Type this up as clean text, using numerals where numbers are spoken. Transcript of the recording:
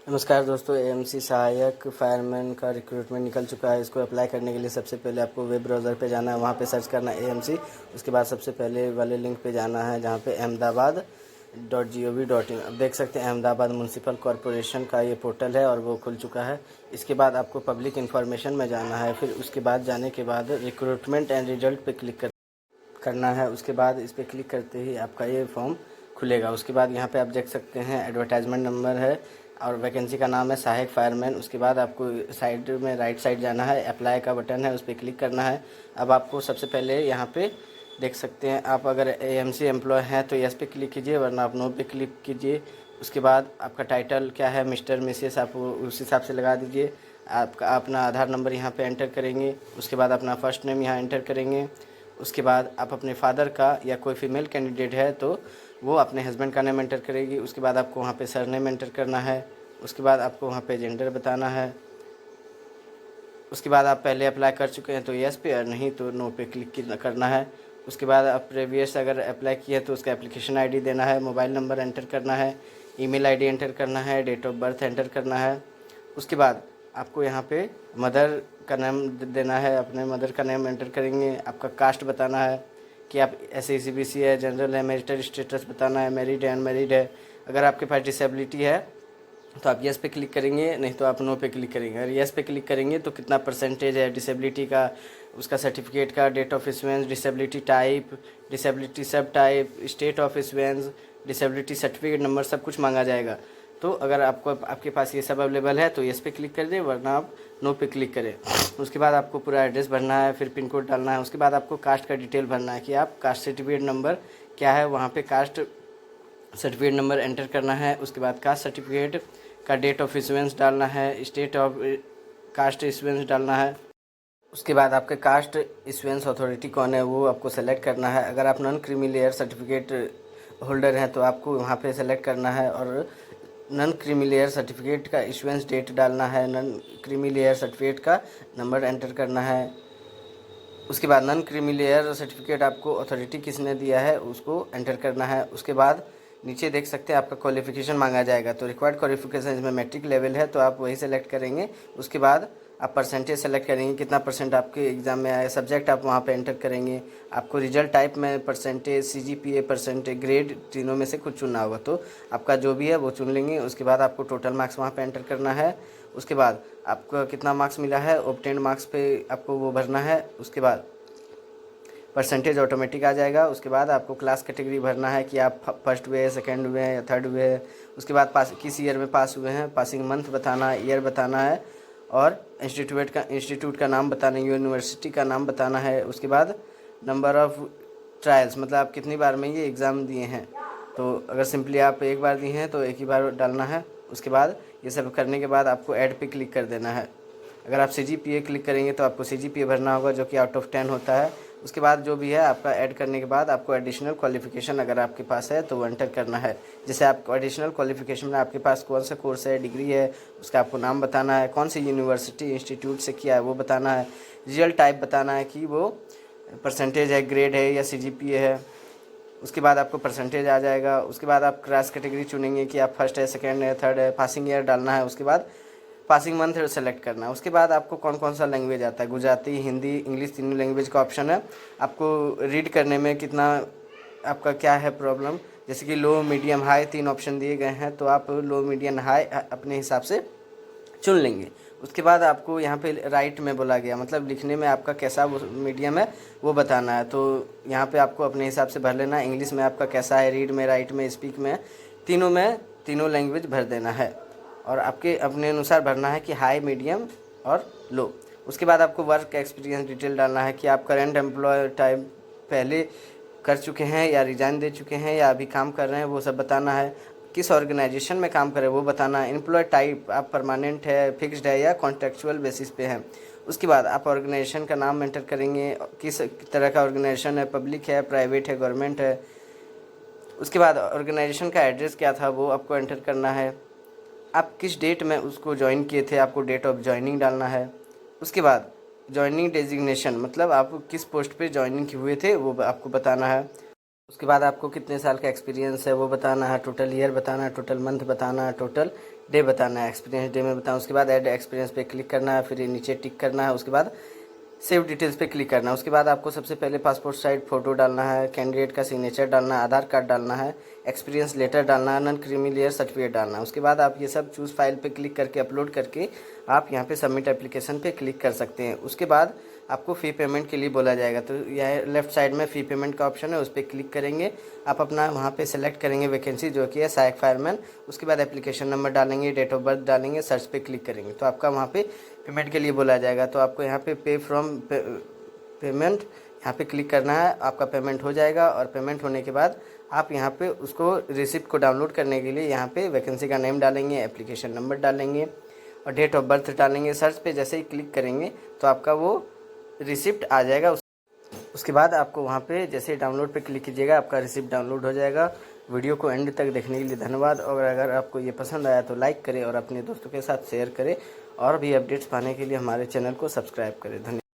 नमस्कार दोस्तों, एएमसी सहायक फायरमैन का रिक्रूटमेंट निकल चुका है। इसको अप्लाई करने के लिए सबसे पहले आपको वेब ब्राउज़र पे जाना है, वहाँ पे सर्च करना है एएमसी। उसके बाद सबसे पहले वाले लिंक पे जाना है जहाँ पे ahmedabad.gov.in। अब देख सकते हैं अहमदाबाद म्यूनसिपल कॉरपोरेशन का ये पोर्टल है और वो खुल चुका है। इसके बाद आपको पब्लिक इन्फॉर्मेशन में जाना है, फिर उसके बाद जाने के बाद रिक्रूटमेंट एंड रिजल्ट पे क्लिक करना है। उसके बाद इस पर क्लिक करते ही आपका ये फॉर्म खुलेगा। उसके बाद यहाँ पे आप देख सकते हैं एडवर्टाइजमेंट नंबर है और वैकेंसी का नाम है सहायक फायरमैन। उसके बाद आपको साइड में राइट साइड जाना है, अप्लाई का बटन है, उस पर क्लिक करना है। अब आपको सबसे पहले यहाँ पे देख सकते हैं, आप अगर एएमसी एम्प्लॉय हैं तो यस पे क्लिक कीजिए, वरना आप नो पे क्लिक कीजिए। उसके बाद आपका टाइटल क्या है, मिस्टर मिसेस, आप उस हिसाब से लगा दीजिए। आपका अपना आधार नंबर यहाँ पे एंटर करेंगे। उसके बाद अपना फर्स्ट नेम यहाँ एंटर करेंगे। उसके बाद आप अपने फादर का या कोई फीमेल कैंडिडेट है तो वो अपने हस्बैंड का नेम एंटर करेगी। उसके बाद आपको वहाँ पे सर नेम एंटर करना है। उसके बाद आपको वहाँ पे जेंडर बताना है। उसके बाद आप पहले अप्लाई कर चुके हैं तो यस पे, और नहीं तो नो पे क्लिक करना है। उसके बाद आप प्रीवियस अगर अप्लाई किए तो उसका एप्लीकेशन आईडी देना है, मोबाइल नंबर एंटर करना है, ईमेल आईडी एंटर करना है, डेट ऑफ बर्थ एंटर करना है। उसके बाद आपको यहाँ पे मदर का नाम देना है, अपने मदर का नेम एंटर करेंगे। आपका कास्ट बताना है कि आप SC/BC है, जनरल है, मैरिटल स्टेटस बताना है, मैरिड है, अनमैरिड है। अगर आपके पास डिसेबिलिटी है तो आप यस पे क्लिक करेंगे, नहीं तो आप नो पे क्लिक करेंगे। अगर यस पे क्लिक करेंगे तो कितना परसेंटेज है डिसेबिलिटी का, उसका सर्टिफिकेट का, date of issuance, disability type, disability sub type, state of issuance, disability certificate number, सब कुछ मांगा जाएगा। तो अगर आपके पास ये सब अवेलेबल है तो यस पे क्लिक कर दें, वरना आप नो पे क्लिक करें। उसके बाद आपको पूरा एड्रेस भरना है, फिर पिन कोड डालना है। उसके बाद आपको कास्ट का डिटेल भरना है कि आप कास्ट सर्टिफिकेट नंबर क्या है, वहाँ पे कास्ट सर्टिफिकेट नंबर एंटर करना है। उसके बाद कास्ट सर्टिफिकेट का डेट ऑफ इशुएंस डालना है, स्टेट ऑफ कास्ट इशुएंस डालना है। उसके बाद आपके कास्ट इशुएंस अथॉरिटी कौन है वो आपको सेलेक्ट करना है। अगर आप non creamy layer certificate holder हैं तो आपको वहाँ पे सेलेक्ट करना है और नॉन क्रीमी लेयर सर्टिफिकेट का इशुएंस डेट डालना है, नॉन क्रीमी लेयर सर्टिफिकेट का नंबर एंटर करना है। उसके बाद नॉन क्रीमी लेयर सर्टिफिकेट आपको अथॉरिटी किसने दिया है उसको एंटर करना है। उसके बाद नीचे देख सकते हैं आपका क्वालिफिकेशन मांगा जाएगा, तो रिक्वायर्ड क्वालिफिकेशन इसमें मैट्रिक लेवल है तो आप वही सेलेक्ट करेंगे। उसके बाद आप परसेंटेज सेलेक्ट करेंगे, कितना परसेंट आपके एग्ज़ाम में आया, सब्जेक्ट आप वहाँ पे एंटर करेंगे। आपको रिजल्ट टाइप में परसेंटेज, CGPA परसेंटेज, ग्रेड, तीनों में से कुछ चुनना होगा, तो आपका जो भी है वो चुन लेंगे। उसके बाद आपको टोटल मार्क्स वहाँ पे एंटर करना है। उसके बाद आपको कितना मार्क्स मिला है, ऑब्टेन्ड मार्क्स पे आपको वो भरना है। उसके बाद परसेंटेज ऑटोमेटिक आ जाएगा। उसके बाद आपको क्लास कैटेगरी भरना है कि आप फर्स्ट हुए हैं, सेकंड हुए हैं या थर्ड हुए हैं। उसके बाद पास किस ईयर में पास हुए हैं, पासिंग मंथ बताना है, ईयर बताना है, और इंस्टीट्यूट का नाम बताना है, यूनिवर्सिटी का नाम बताना है। उसके बाद नंबर ऑफ़ ट्रायल्स, मतलब आप कितनी बार में ये एग्ज़ाम दिए हैं। तो अगर सिंपली आप एक बार दिए हैं तो एक ही बार डालना है। उसके बाद ये सब करने के बाद आपको ऐड पे क्लिक कर देना है। अगर आप CGPA क्लिक करेंगे तो आपको CGPA भरना होगा जो कि आउट ऑफ 10 होता है। उसके बाद जो भी है आपका ऐड करने के बाद आपको एडिशनल क्वालिफिकेशन अगर आपके पास है तो वो एंटर करना है। जैसे आपको एडिशनल क्वालिफिकेशन में आपके पास कौन सा कोर्स है, डिग्री है, उसका आपको नाम बताना है, कौन सी यूनिवर्सिटी इंस्टीट्यूट से किया है वो बताना है, रिजल्ट टाइप बताना है कि वो परसेंटेज है, ग्रेड है या CGPA है। उसके बाद आपको परसेंटेज आ जाएगा। उसके बाद आप क्लास कैटेगरी चुनेंगे कि आप फर्स्ट है, सेकेंड है, थर्ड है, पासिंग ईयर डालना है। उसके बाद पासिंग मंथ सेलेक्ट करना है। उसके बाद आपको कौन कौन सा लैंग्वेज आता है, गुजराती, हिंदी, इंग्लिश, तीनों लैंग्वेज का ऑप्शन है। आपको रीड करने में कितना आपका क्या है प्रॉब्लम, जैसे कि लो, मीडियम, हाई, 3 ऑप्शन दिए गए हैं, तो आप लो, मीडियम, हाई अपने हिसाब से चुन लेंगे। उसके बाद आपको यहाँ पे राइट में बोला गया, मतलब लिखने में आपका कैसा मीडियम है वो बताना है। तो यहाँ पे आपको अपने हिसाब से भर लेना है। इंग्लिश में आपका कैसा है, रीड में, राइट में, स्पीक में, तीनों लैंग्वेज भर देना है। और आपके अपने अनुसार भरना है कि हाई, मीडियम और लो। उसके बाद आपको वर्क एक्सपीरियंस डिटेल डालना है कि आप करंट एम्प्लॉय टाइप पहले कर चुके हैं या रिज़ाइन दे चुके हैं या अभी काम कर रहे हैं, वो सब बताना है। किस ऑर्गेनाइजेशन में काम करें वो बताना है। एम्प्लॉय टाइप आप परमानेंट है, फिक्स्ड है या कॉन्ट्रेक्चुअल बेसिस पे हैं। उसके बाद आप ऑर्गेनाइजेशन का नाम एंटर करेंगे, किस तरह का ऑर्गेनाइजेशन है, पब्लिक है, प्राइवेट है, गवर्नमेंट है। उसके बाद ऑर्गेनाइजेशन का एड्रेस क्या था वो आपको एंटर करना है। आप किस डेट में उसको ज्वाइन किए थे, आपको डेट ऑफ ज्वाइनिंग डालना है। उसके बाद ज्वाइनिंग डेजिग्नेशन, मतलब आप किस पोस्ट पे ज्वाइनिंग हुए थे वो आपको बताना है। उसके बाद आपको कितने साल का एक्सपीरियंस है वो बताना है, टोटल ईयर बताना है, टोटल मंथ बताना है, टोटल डे बताना है, एक्सपीरियंस डे में बताना। उसके बाद ऐड एक्सपीरियंस पे क्लिक करना है, फिर नीचे टिक करना है, उसके बाद सेव डिटेल्स पे क्लिक करना है। उसके बाद आपको सबसे पहले पासपोर्ट साइज फ़ोटो डालना है, कैंडिडेट का सिग्नेचर डालना है, आधार कार्ड डालना है, एक्सपीरियंस लेटर डालना है, नॉन क्रीमिलियर सर्टिफिकेट डालना है। उसके बाद आप ये सब चूज़ फाइल पे क्लिक करके अपलोड करके आप यहाँ पे सबमिट एप्लीकेशन पे क्लिक कर सकते हैं। उसके बाद आपको फ़ी पेमेंट के लिए बोला जाएगा, तो यह लेफ्ट साइड में फ़ी पेमेंट का ऑप्शन है, उस पर क्लिक करेंगे। आप अपना वहाँ पे सेलेक्ट करेंगे वैकेंसी जो कि है सहायक फायरमैन। उसके बाद एप्लीकेशन नंबर डालेंगे, डेट ऑफ बर्थ डालेंगे, सर्च पे क्लिक करेंगे तो आपका वहाँ पे पेमेंट के लिए बोला जाएगा। तो आपको यहाँ पे पे फ्रॉम पेमेंट यहाँ पे क्लिक करना है, आपका पेमेंट हो जाएगा। और पेमेंट होने के बाद आप यहाँ पे उसको रिसिप्ट को डाउनलोड करने के लिए यहाँ पे वैकेंसी का नेम डालेंगे, एप्लीकेशन नंबर डालेंगे और डेट ऑफ बर्थ डालेंगे। सर्च पे जैसे ही क्लिक करेंगे तो आपका वो रिसिप्ट आ जाएगा। उसके बाद आपको वहाँ पे जैसे डाउनलोड पे क्लिक कीजिएगा, आपका रिसिप्ट डाउनलोड हो जाएगा। वीडियो को एंड तक देखने के लिए धन्यवाद। और अगर आपको ये पसंद आया तो लाइक करें और अपने दोस्तों के साथ शेयर करें और भी अपडेट्स पाने के लिए हमारे चैनल को सब्सक्राइब करें। धन्यवाद।